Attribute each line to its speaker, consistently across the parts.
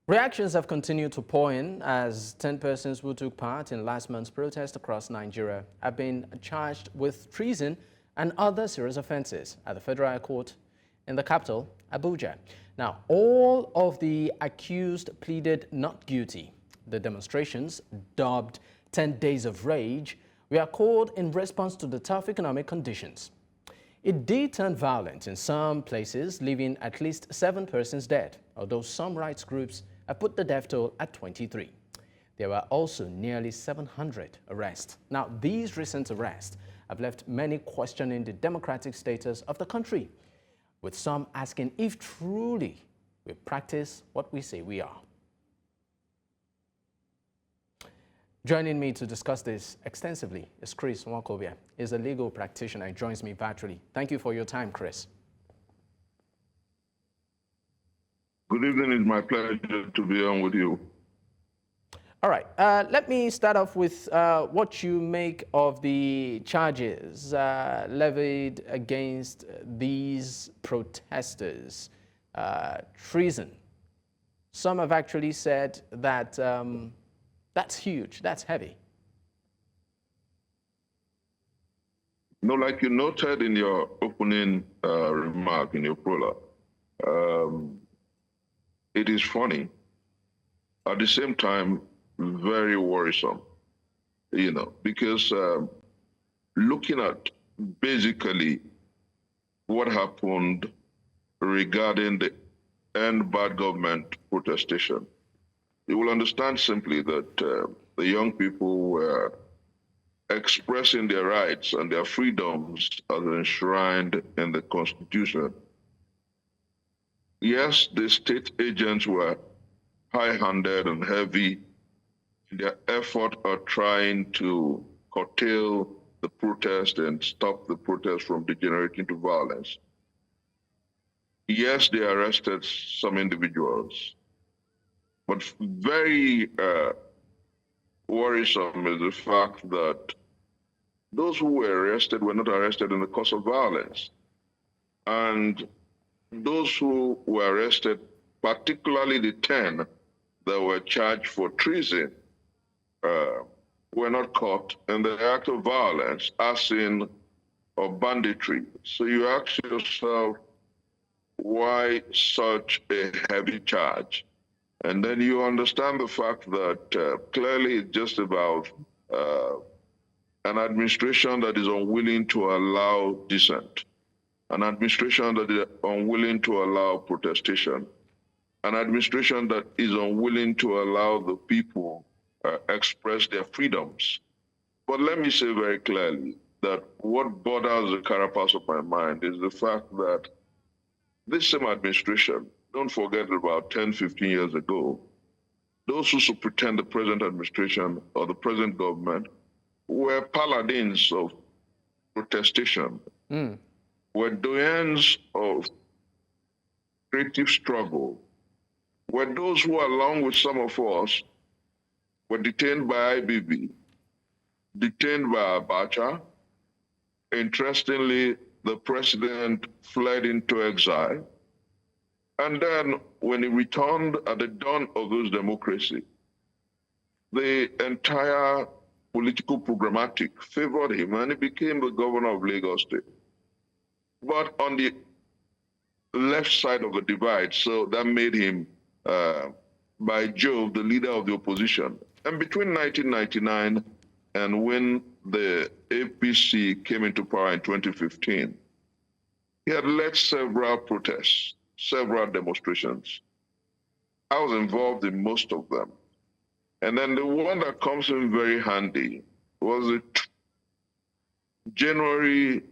Speaker 1: Reactions have continued to pour in as 10 persons who took part in last month's protest across Nigeria have been charged with treason and other serious offenses at the Federal High Court in the capital, Abuja. Now, all of the accused pleaded not guilty. The demonstrations, dubbed 10 Days of Rage, were called in response to the tough economic conditions. It did turn violent in some places, leaving at least 7 persons dead, although some rights groups have put the death toll at 23. There were also nearly 700 arrests. Now, these recent arrests have left many questioning the democratic status of the country, with some asking if truly we practice what we say we are. Joining me to discuss this extensively is Chris Nwaokobia. He's a legal practitioner. He joins me virtually. Thank you for your time, Chris.
Speaker 2: Good evening. It's my pleasure to be on with you.
Speaker 1: All right. Let me start off with what you make of the charges levied against these protesters. Treason. Some have actually said that that's huge, that's heavy.
Speaker 2: No, like you noted in your opening remark, in your prologue, it is funny, at the same time, very worrisome, because looking at basically what happened regarding the End Bad Government protestation, you will understand simply that the young people were expressing their rights and their freedoms as enshrined in the Constitution. Yes, the state agents were high-handed and heavy in their effort at trying to curtail the protest and stop the protest from degenerating to violence. Yes, they arrested some individuals, but very worrisome is the fact that those who were arrested were not arrested in the cause of violence. And those who were arrested, particularly the 10 that were charged for treason, were not caught in the act of violence, as in of banditry. So you ask yourself, why such a heavy charge? And then you understand the fact that clearly it's just about an administration that is unwilling to allow dissent, an administration that is unwilling to allow protestation, an administration that is unwilling to allow the people express their freedoms. But let me say very clearly that what bothers the carapace of my mind is the fact that this same administration, don't forget about 10, 15 years ago, those who should pretend the present administration or the present government were paladins of protestation, were doyens of creative struggle, were those who, along with some of us, were detained by IBB, detained by Abuja. Interestingly, the president fled into exile. And then when he returned at the dawn of those democracy, the entire political programmatic favored him and he became the governor of Lagos State. But on the left side of the divide, so that made him, by Jove, the leader of the opposition. And between 1999 and when the APC came into power in 2015, he had led several protests, several demonstrations. I was involved in most of them. And then the one that comes in very handy was the January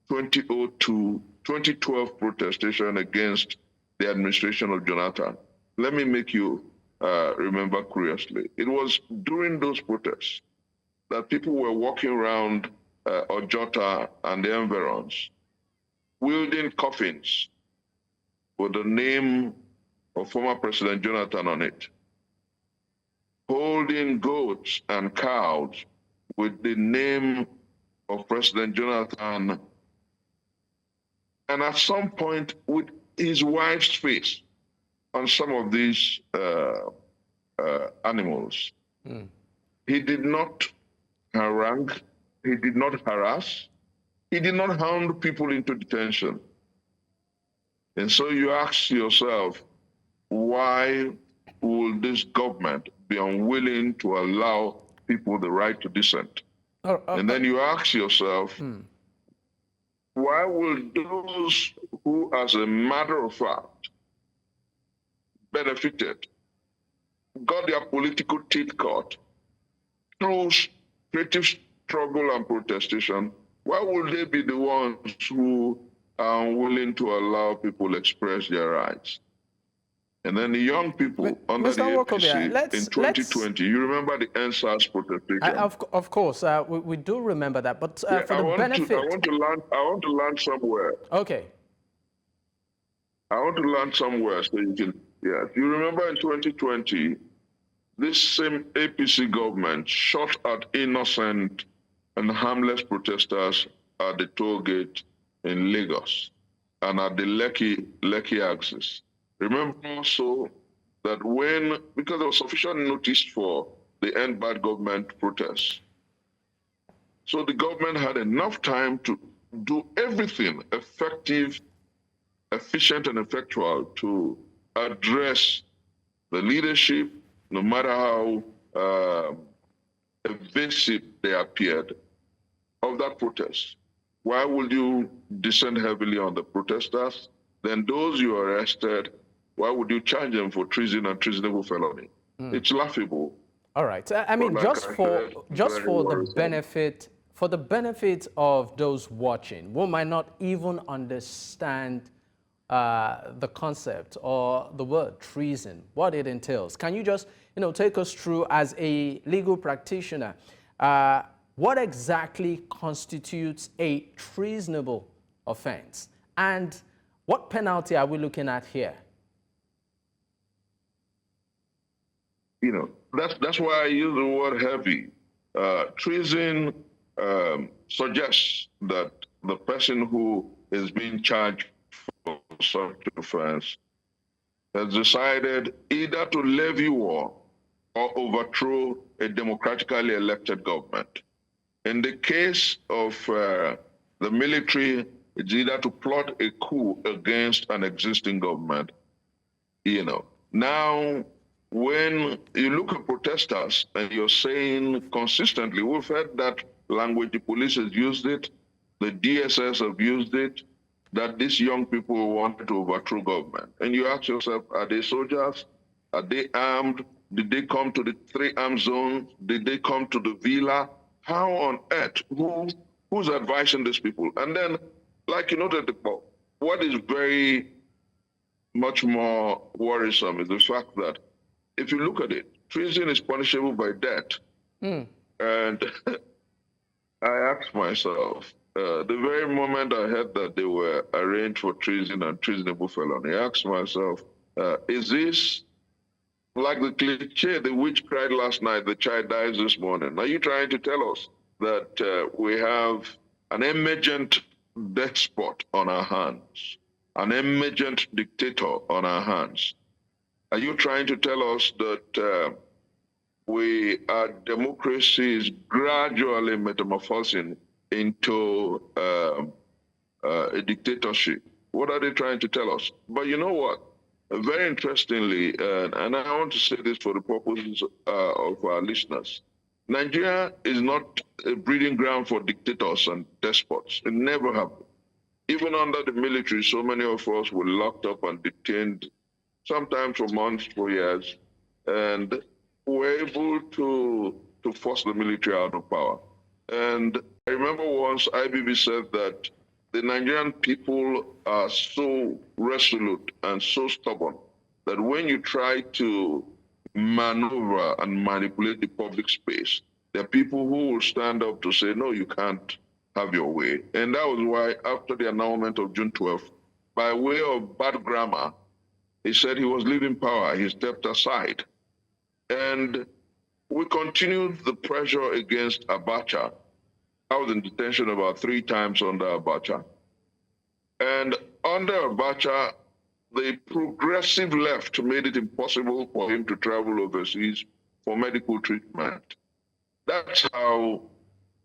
Speaker 2: 2012 protestation against the administration of Jonathan. Let me make you remember curiously. It was during those protests that people were walking around Ojota and the environs, wielding coffins with the name of former President Jonathan on it, holding goats and cows with the name of President Jonathan, and at some point with his wife's face on some of these animals. He did not harangue, he did not harass, he did not hound people into detention. And so you ask yourself, why will this government be unwilling to allow people the right to dissent? And then you ask yourself, why will those who, as a matter of fact, benefited, got their political teeth cut through creative struggle and protestation, why will they be the ones who are willing to allow people express their rights? And then the young people under the APC in 2020, you remember the NSAS protestation?
Speaker 1: Of course, we do remember that, but for the benefit...
Speaker 2: I want to land somewhere.
Speaker 1: Okay.
Speaker 2: I want to land somewhere so you can... Yeah, you remember in 2020, this same APC government shot at innocent and harmless protesters at the toll gate in Lagos and at the Lekki axis. Remember also that because there was sufficient notice for the End Bad Government protests, so the government had enough time to do everything effective, efficient, and effectual to address the leadership, no matter how evasive they appeared, of that protest. Why would you descend heavily on the protesters? Then those you arrested, why would you charge them for treason and treasonable felony? It's laughable.
Speaker 1: All right. I mean, just for the benefit of those watching who might not even understand the concept or the word treason, what it entails. Can you just, take us through, as a legal practitioner, what exactly constitutes a treasonable offense, and what penalty are we looking at here?
Speaker 2: That's why I use the word heavy. Treason suggests that the person who is being charged for such offense has decided either to levy war or overthrow a democratically elected government. In the case of the military, it's either to plot a coup against an existing government. Now, when you look at protesters and you're saying consistently, we've heard that language, the police has used it, the DSS have used it, that these young people wanted to overthrow government. And you ask yourself, are they soldiers? Are they armed? Did they come to the 3-arm zone? Did they come to the villa? How on earth? Who's advising these people? And then, like you noted, what is very much more worrisome is the fact that if you look at it, treason is punishable by death. And I asked myself, the very moment I heard that they were arraigned for treason and treasonable felony, I asked myself, is this like the cliche, the witch cried last night, the child dies this morning? Are you trying to tell us that we have an emergent despot on our hands, an emergent dictator on our hands? Are you trying to tell us that our democracy is gradually metamorphosing into a dictatorship? What are they trying to tell us? But you know what? Very interestingly, and I want to say this for the purposes of our listeners, Nigeria is not a breeding ground for dictators and despots. It never happened. Even under the military, so many of us were locked up and detained, sometimes for months, for years, and were able to force the military out of power. And I remember once IBB said that the Nigerian people are so resolute and so stubborn that when you try to maneuver and manipulate the public space, there are people who will stand up to say, no, you can't have your way. And that was why after the annulment of June 12th, by way of bad grammar, he said he was leaving power. He stepped aside. And we continued the pressure against Abacha. I was in detention about 3 times under Abacha. And under Abacha, the progressive left made it impossible for him to travel overseas for medical treatment. That's how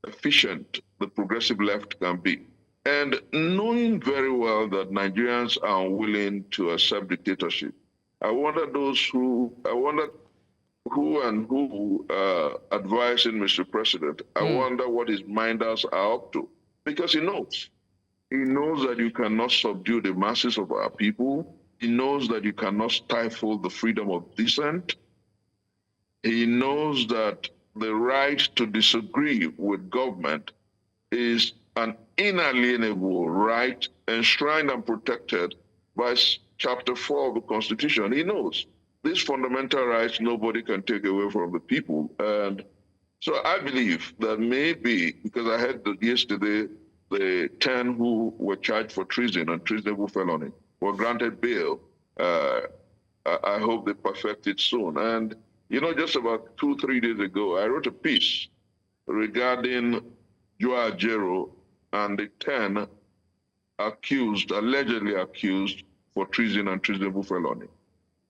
Speaker 2: efficient the progressive left can be. And knowing very well that Nigerians are unwilling to accept dictatorship, I wonder who advising Mr. President. I wonder what his minders are up to, because he knows. He knows that you cannot subdue the masses of our people. He knows that you cannot stifle the freedom of dissent. He knows that the right to disagree with government is an inalienable right enshrined and protected by Chapter 4 of the Constitution. He knows these fundamental rights nobody can take away from the people. And so I believe that maybe, because I heard that yesterday, the 10 who were charged for treason and treasonable felony were granted bail. I hope they perfect it soon. And, just about 2-3 days ago, I wrote a piece regarding Joe Ajero and the 10 allegedly accused for treason and treasonable felony.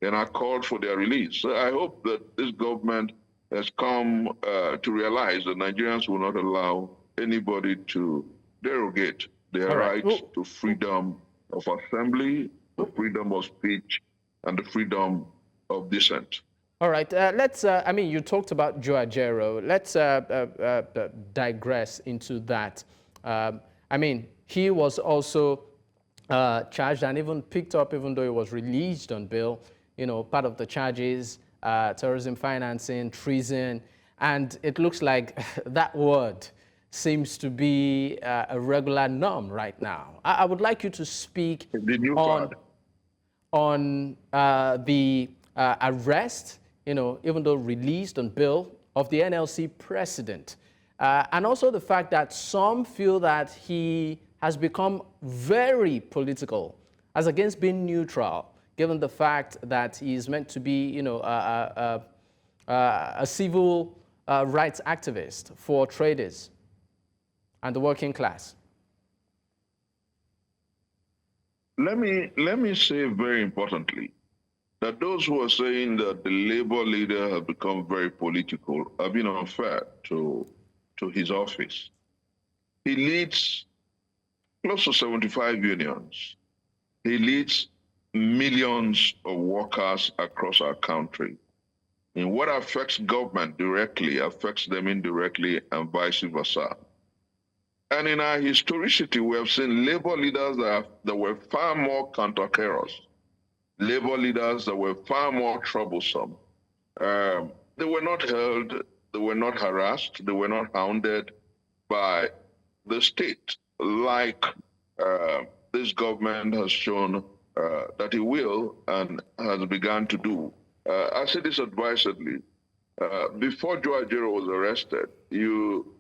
Speaker 2: And I called for their release. So I hope that this government has come to realize that Nigerians will not allow anybody to derogate their rights to freedom of assembly, the freedom of speech, and the freedom of dissent.
Speaker 1: All right, let's, you talked about Joe Ajero. Let's digress into that. He was also charged and even picked up, even though he was released on bail, part of the charges, terrorism financing, treason, and it looks like that word seems to be a regular norm right now. I would like you to speak on the arrest, even though released on bail, of the NLC president, and also the fact that some feel that he has become very political, as against being neutral, given the fact that he is meant to be, a civil rights activist for traders and the working class.
Speaker 2: Let me say very importantly that those who are saying that the labor leader has become very political have been unfair to his office. He leads close to 75 unions. He leads millions of workers across our country. And what affects government directly affects them indirectly and vice versa. And in our historicity, we have seen labor leaders that were far more cantankerous, labor leaders that were far more troublesome. They were not held, they were not harassed, they were not hounded by the state, like this government has shown that it will and has begun to do. I say this advisedly. Before Joe Ajero was arrested, you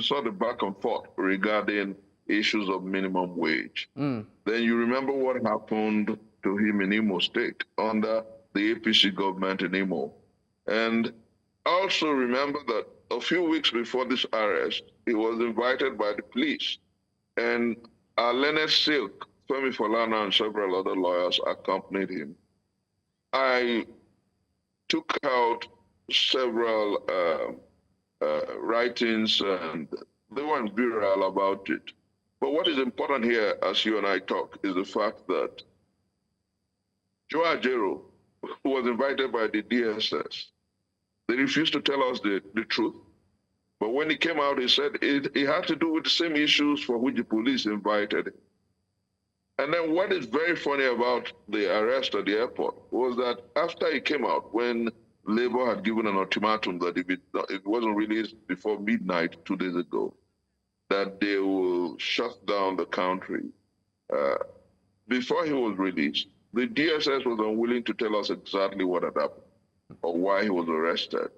Speaker 2: saw the back and forth regarding issues of minimum wage. Then you remember what happened to him in Imo State under the APC government in Imo. And also remember that a few weeks before this arrest, he was invited by the police. And our learned Silk, Femi Falana, and several other lawyers accompanied him. I took out several writings, and they weren't virile about it. But what is important here, as you and I talk, is the fact that Joe Ajero, who was invited by the DSS, they refused to tell us the truth. But when he came out, he said it had to do with the same issues for which the police invited him. And then what is very funny about the arrest at the airport was that after he came out, when Labour had given an ultimatum that if it wasn't released before midnight 2 days ago, that they will shut down the country. Before he was released, the DSS was unwilling to tell us exactly what had happened or why he was arrested.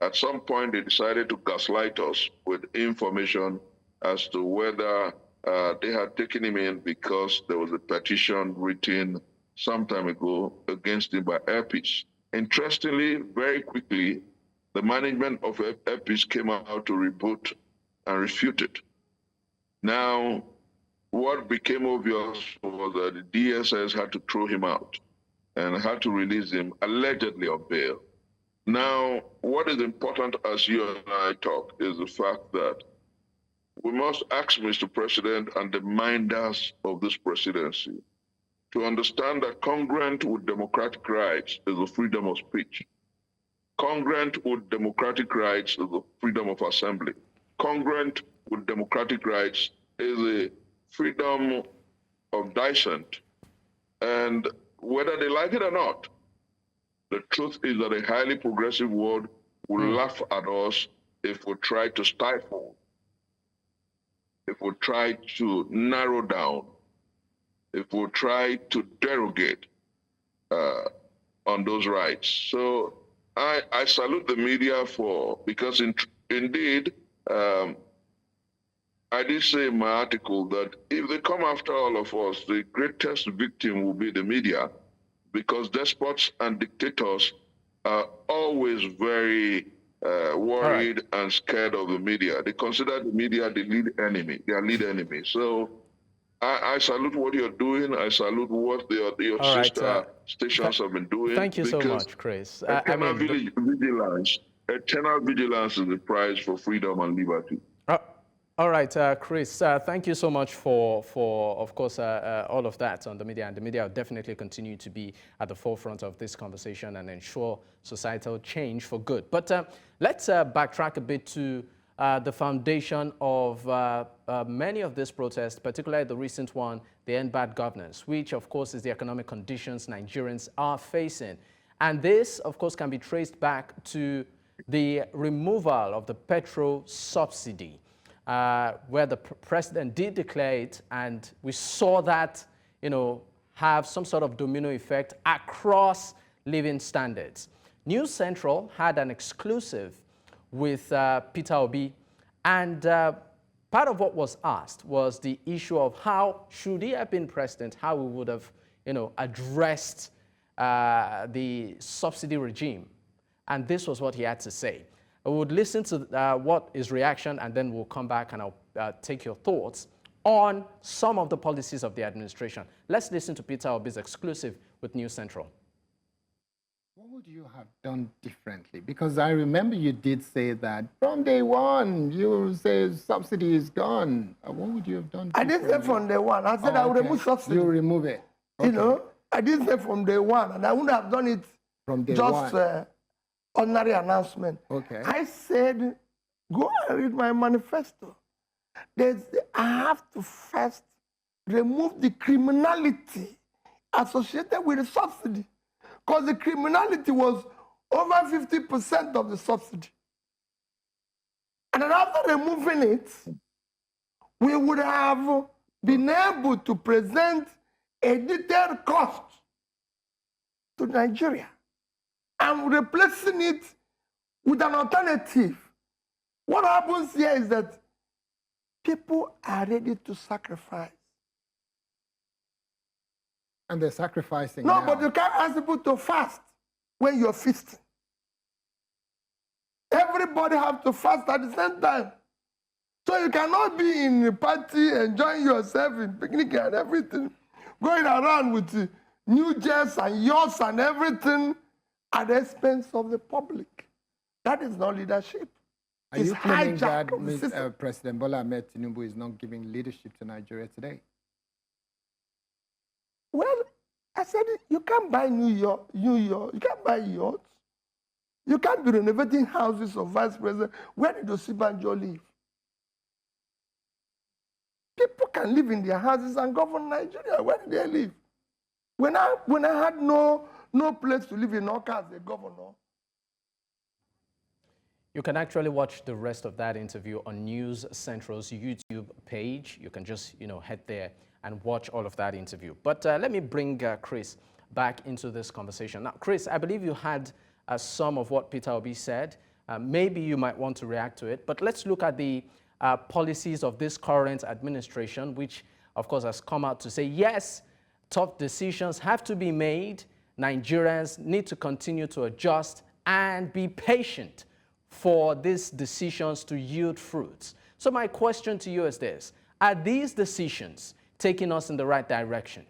Speaker 2: At some point, they decided to gaslight us with information as to whether they had taken him in because there was a petition written some time ago against him by Airpeace. Interestingly, very quickly, the management of Airpeace came out to rebut and refute it. Now, what became obvious was that the DSS had to throw him out and had to release him allegedly on bail. Now, what is important as you and I talk is the fact that we must ask Mr. President and the minders of this presidency to understand that congruent with democratic rights is the freedom of speech. Congruent with democratic rights is the freedom of assembly. Congruent with democratic rights is the freedom of dissent. And whether they like it or not, the truth is that a highly progressive world will laugh at us if we try to stifle, if we try to narrow down, if we try to derogate on those rights. So I salute the media because indeed, I did say in my article that if they come after all of us, the greatest victim will be the media, because despots and dictators are always very worried and scared of the media. They consider the media the lead enemy, their lead enemy. So I salute what you're doing. I salute what your sister stations have been doing.
Speaker 1: Thank you so much, Chris.
Speaker 2: Eternal vigilance is the prize for freedom and liberty.
Speaker 1: All right, Chris, thank you so much for of course, all of that on the media. And the media will definitely continue to be at the forefront of this conversation and ensure societal change for good. But let's backtrack a bit to the foundation of many of these protests, particularly the recent one, the End Bad Governance, which, of course, is the economic conditions Nigerians are facing. And this, of course, can be traced back to the removal of the petrol subsidy. Where the president did declare it, and we saw that, have some sort of domino effect across living standards. News Central had an exclusive with Peter Obi, and part of what was asked was the issue of how, should he have been president, how we would have, addressed the subsidy regime. And this was what he had to say. I would listen to what his reaction, and then we'll come back and I'll take your thoughts on some of the policies of the administration. Let's listen to Peter Obi's exclusive with News Central.
Speaker 3: What would you have done differently? Because I remember you did say that from day one, you say subsidy is gone. What would you have done differently?
Speaker 4: I didn't say from day one. I said I would remove subsidy.
Speaker 3: You remove it. Okay.
Speaker 4: I didn't say from day one, and I wouldn't have done it
Speaker 3: from day
Speaker 4: just
Speaker 3: one.
Speaker 4: Ordinary announcement.
Speaker 3: Okay.
Speaker 4: I said, go and read my manifesto. I have to first remove the criminality associated with the subsidy, because the criminality was over 50% of the subsidy. And then after removing it, we would have been able to present a detailed cost to Nigeria, and replacing it with an alternative. What happens here is that people are ready to sacrifice.
Speaker 3: And they're sacrificing
Speaker 4: No,
Speaker 3: now.
Speaker 4: but you can't ask people to fast when you're feasting. Everybody has to fast at the same time. So you cannot be in a party, enjoying yourself in picnic and everything, going around with new jets and yachts and everything, at the expense of the public. That is not leadership.
Speaker 3: Are you claiming that President Bola Ahmed Tinubu is not giving leadership to Nigeria today?
Speaker 4: Well, I said you can't buy New York, you can't buy yachts. You can't be renovating houses of vice president. Where did Osibanjo live? People can live in their houses and govern Nigeria. Where did they live? When I had no place to live in Oka as a governor.
Speaker 1: You can actually watch the rest of that interview on News Central's YouTube page. You can just, head there and watch all of that interview. But let me bring Chris back into this conversation. Now, Chris, I believe you had some of what Peter Obi said. Maybe you might want to react to it. But let's look at the policies of this current administration, which, of course, has come out to say, yes, tough decisions have to be made. Nigerians need to continue to adjust and be patient for these decisions to yield fruits. So my question to you is this: are these decisions taking us in the right direction?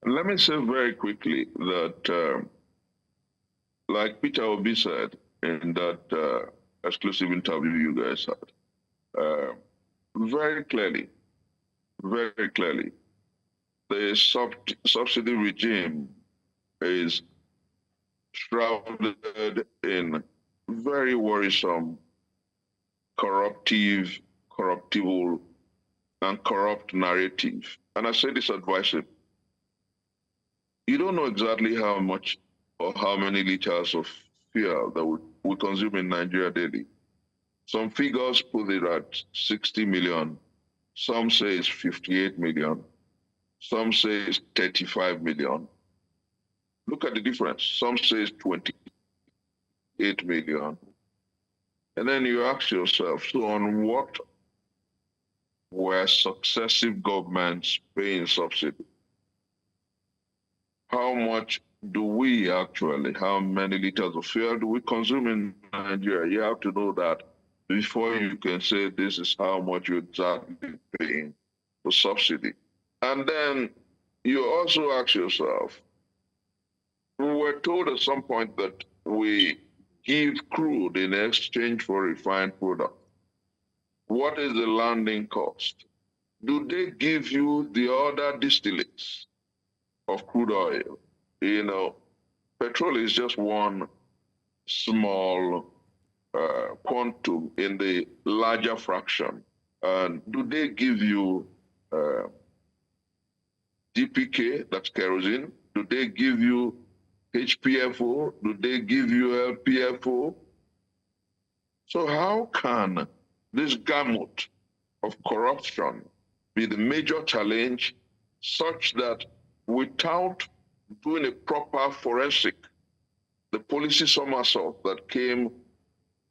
Speaker 2: Let me say very quickly that, like Peter Obi said in that exclusive interview you guys had, very clearly, the subsidy regime is shrouded in very worrisome, corruptible, and corrupt narrative. And I say this advisedly. You don't know exactly how much or how many liters of fuel that we consume in Nigeria daily. Some figures put it at 60 million. Some say it's 58 million. Some say it's 35 million. Look at the difference. Some say it's 28 million. And then you ask yourself, so on what were successive governments paying subsidy? How much do we actually, how many liters of fuel do we consume in Nigeria? You have to know that before you can say this is how much you're exactly paying for subsidy. And then you also ask yourself, we were told at some point that we give crude in exchange for refined product. What is the landing cost? Do they give you the other distillates of crude oil? You know, petrol is just one small quantum in the larger fraction. And do they give you DPK, that's kerosene? Do they give you HPFO? Do they give you LPFO? So how can this gamut of corruption be the major challenge such that without doing a proper forensic, the policy somersault that came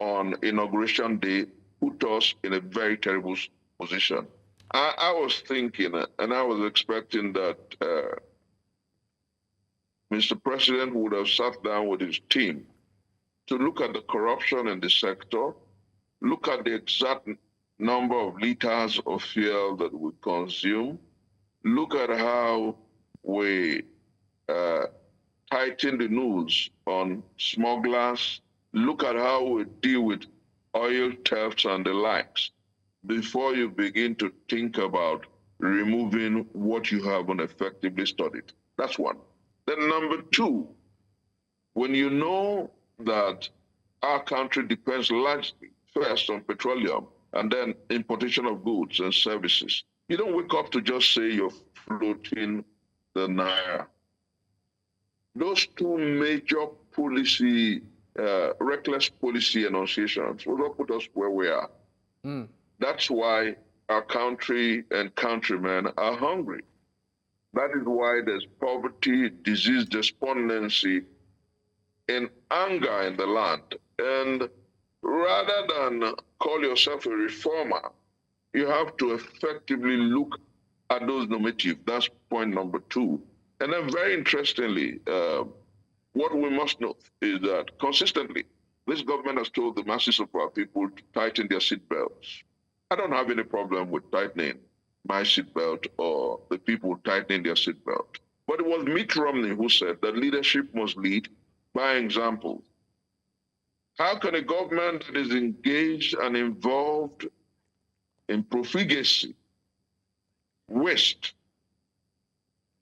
Speaker 2: on Inauguration Day put us in a very terrible position? I was thinking and I was expecting that Mr. President would have sat down with his team to look at the corruption in the sector, look at the exact number of liters of fuel that we consume, look at how we tighten the noose on smugglers, look at how we deal with oil thefts and the likes before you begin to think about removing what you haven't effectively studied. That's one. Then number two, when you know that our country depends largely first on petroleum and then importation of goods and services, you don't wake up to just say you're floating the naira. Those two major policy, reckless policy enunciations will not put us where we are. That's why our country and countrymen are hungry. That is why there's poverty, disease, despondency, and anger in the land. And rather than call yourself a reformer, you have to effectively look at those normative. That's point number two. And then very interestingly, what we must note is that consistently, this government has told the masses of our people to tighten their seatbelts. I don't have any problem with tightening my seatbelt or the people tightening their seatbelt. But it was Mitt Romney who said that leadership must lead by example. How can a government that is engaged and involved in profligacy, waste,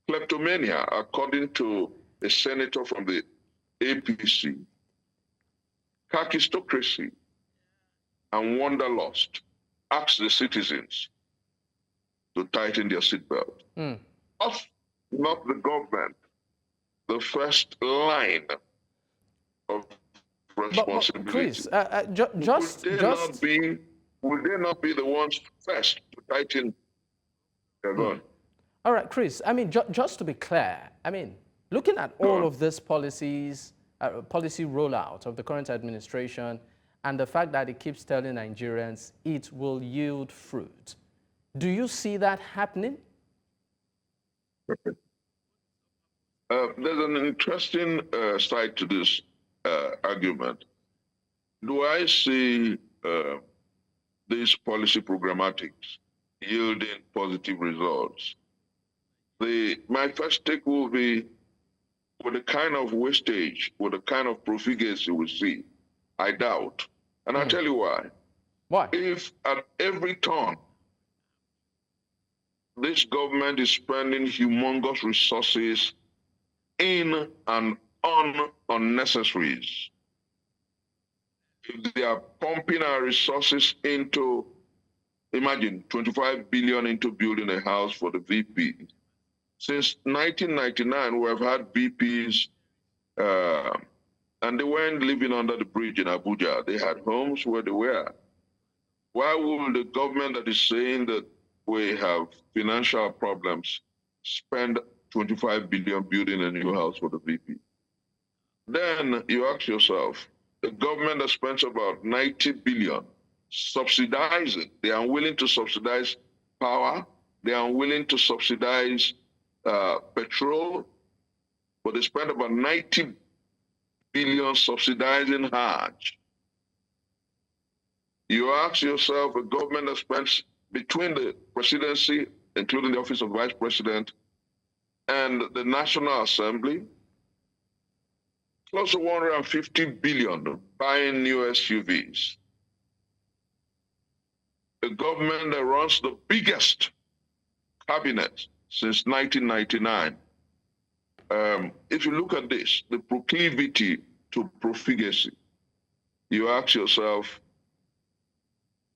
Speaker 2: kleptomania, according to a senator from the APC, kakistocracy, and wanderlust, ask the citizens to tighten their seatbelt? Us, not the government, the first line of responsibility.
Speaker 1: Chris,
Speaker 2: would they not be the ones first to tighten their gun?
Speaker 1: All right, Chris, I mean, just to be clear, I mean, looking at all of these policies, policy rollout of the current administration, and the fact that it keeps telling Nigerians it will yield fruit, do you see that happening?
Speaker 2: There's an interesting side to this argument. Do I see these policy programmatics yielding positive results. My first take will be, with the kind of wastage, with the kind of profligacy we see, I doubt. And I'll tell you why.
Speaker 1: Why?
Speaker 2: If at every turn, this government is spending humongous resources in and on unnecessaries, if they are pumping our resources into, imagine, 25 billion into building a house for the VP. Since 1999, we have had VPs, and they weren't living under the bridge in Abuja. They had homes where they were. Why would the government that is saying that we have financial problems spend 25 billion building a new house for the VP? Then you ask yourself, the government that spends about 90 billion subsidizing, they are unwilling to subsidize power, they are unwilling to subsidize petrol, but they spend about 90 billion subsidizing Hajj. You ask yourself, a government that spends between the presidency, including the office of vice president, and the National Assembly, close to 150 billion buying new SUVs. A government that runs the biggest cabinet since 1999. If you look at this, the proclivity to profligacy, you ask yourself,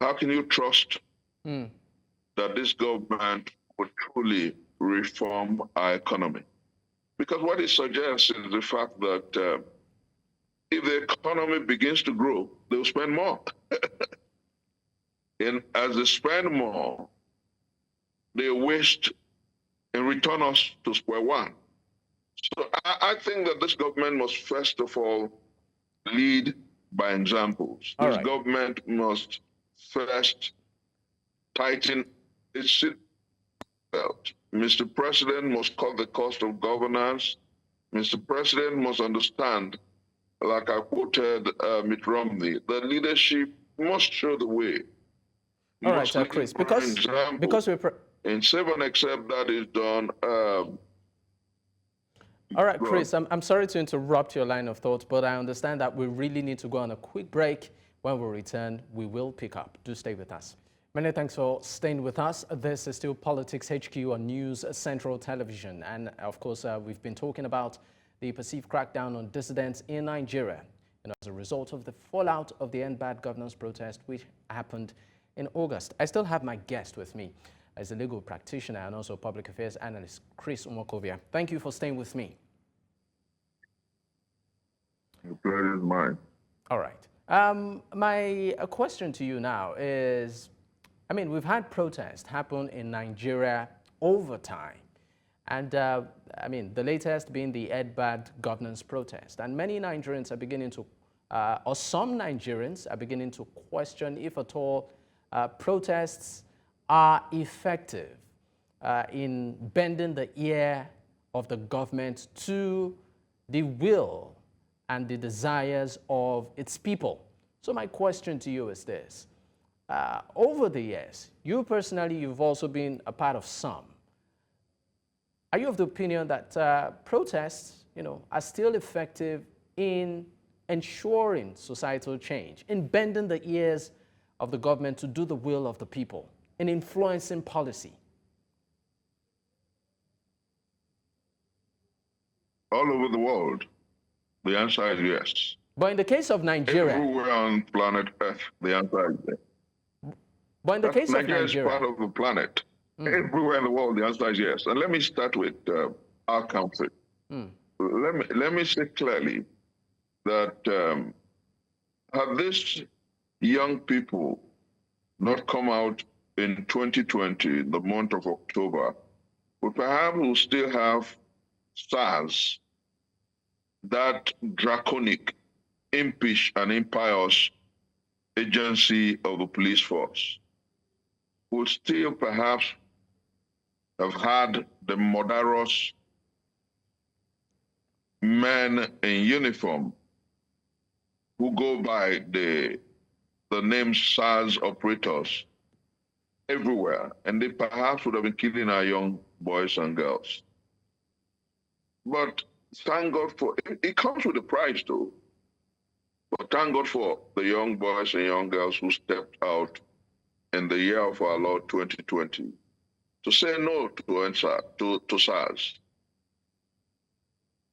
Speaker 2: how can you trust that this government would truly reform our economy? Because what it suggests is the fact that if the economy begins to grow, they'll spend more. And as they spend more, they waste and return us to square one. So I think that this government must first of all lead by examples. This government must first tighten its seat belt. Mr. President must cut the cost of governance. Mr. President must understand, like I quoted Mitt Romney, that leadership must show the way.
Speaker 1: All right, Chris, because we're...
Speaker 2: And save and except that is done.
Speaker 1: All right, Chris, I'm sorry to interrupt your line of thought, but I understand that we really need to go on a quick break. When we return, we will pick up. Do stay with us. Many thanks for staying with us. This is still Politics HQ on News Central Television. And of course, we've been talking about the perceived crackdown on dissidents in Nigeria, as a result of the fallout of the End Bad Governance protest, which happened in August. I still have my guest with me as a legal practitioner and also public affairs analyst, Chris Nwaokobia. Thank you for staying with me.
Speaker 2: The pleasure is mine.
Speaker 1: All right. My question to you now is, I mean, we've had protests happen in Nigeria over time. And I mean, the latest being the End Bad Governance protest. And many Nigerians are beginning to, or some Nigerians are beginning to question if at all protests are effective in bending the ear of the government to the will and the desires of its people. So my question to you is this. Over the years, you personally, you've also been a part of some. Are you of the opinion that protests, are still effective in ensuring societal change, in bending the ears of the government to do the will of the people, in influencing policy?
Speaker 2: All over the world, the answer is yes.
Speaker 1: But in the case of Nigeria...
Speaker 2: Everywhere on planet Earth, the answer is yes.
Speaker 1: But in the case of
Speaker 2: Nigeria is
Speaker 1: Nigeria...
Speaker 2: part of the planet. Everywhere in the world, the answer is yes. And let me start with our country. Let me say clearly that had these young people not come out in 2020, the month of October, we perhaps will still have SARS, that draconic, impish, and impious agency of the police force. We'll still perhaps have had the murderous men in uniform who go by the name SARS operators everywhere, and they perhaps would have been killing our young boys and girls. But thank God for it comes with a price, though. But thank God for the young boys and young girls who stepped out in the year of our Lord 2020 to say no to SARS.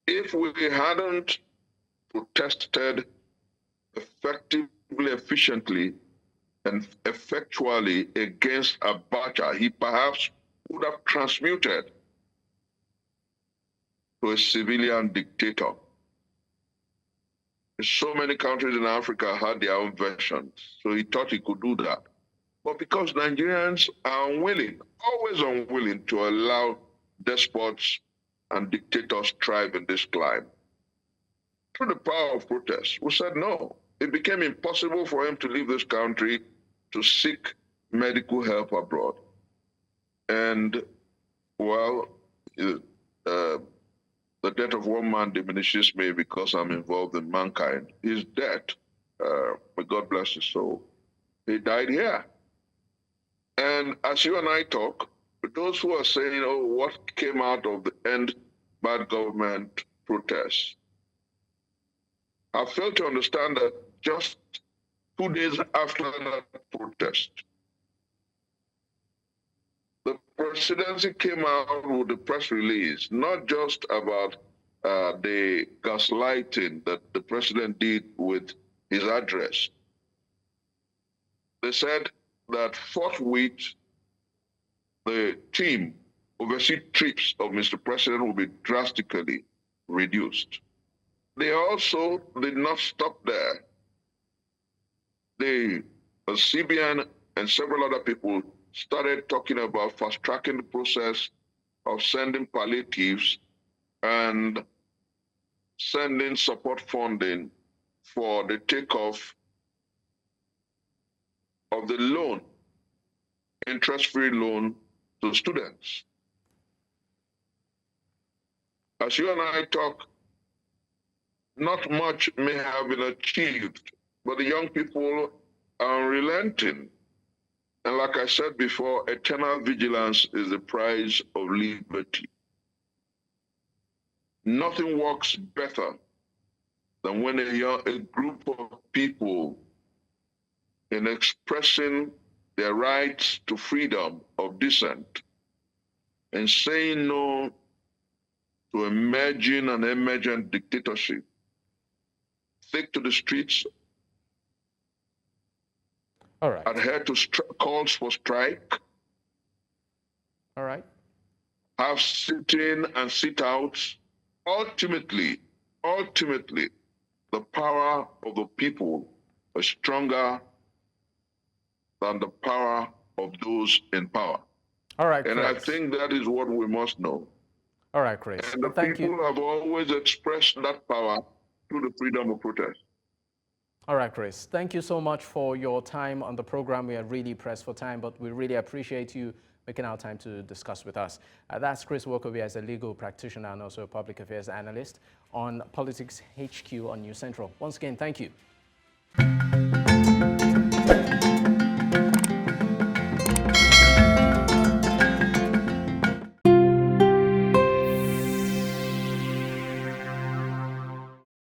Speaker 2: If we hadn't protested effectively, efficiently, and effectually against Abuja, he perhaps would have transmuted to a civilian dictator. So many countries in Africa had their own versions, so he thought he could do that. But because Nigerians are unwilling, always unwilling to allow despots and dictators thrive in this climate, through the power of protest, we said no. It became impossible for him to leave this country to seek medical help abroad. And, well, the death of one man diminishes me because I'm involved in mankind. His death, may God bless his soul, he died here. And as you and I talk, those who are saying, oh, what came out of the End Bad Government protests, I failed to understand that just 2 days after that protest, the presidency came out with a press release, not just about the gaslighting that the president did with his address. They said that forthwith, the team overseas trips of Mr. President will be drastically reduced. They also did not stop there. The CBN and several other people started talking about fast-tracking the process of sending palliatives and sending support funding for the takeoff of the loan, interest-free loan to students. As you and I talk, not much may have been achieved, but the young people are unrelenting. And like I said before, eternal vigilance is the price of liberty. Nothing works better than when a group of people, in expressing their rights to freedom of dissent and saying no to emerging and emergent dictatorship, take to the streets,
Speaker 1: All right.
Speaker 2: adhere to calls for strike,
Speaker 1: All right.
Speaker 2: have sit-in and sit-outs. Ultimately, the power of the people is stronger than the power of those in power.
Speaker 1: All right,
Speaker 2: And
Speaker 1: Chris.
Speaker 2: I think that is what we must know.
Speaker 1: All right, Chris.
Speaker 2: And the
Speaker 1: Thank
Speaker 2: people
Speaker 1: you.
Speaker 2: have always expressed that power through the freedom of protest.
Speaker 1: All right, Chris. Thank you so much for your time on the program. We are really pressed for time, but we really appreciate you making our time to discuss with us. That's Chris Nwaokobia, as a legal practitioner and also a public affairs analyst on Politics HQ on News Central. Once again, thank you.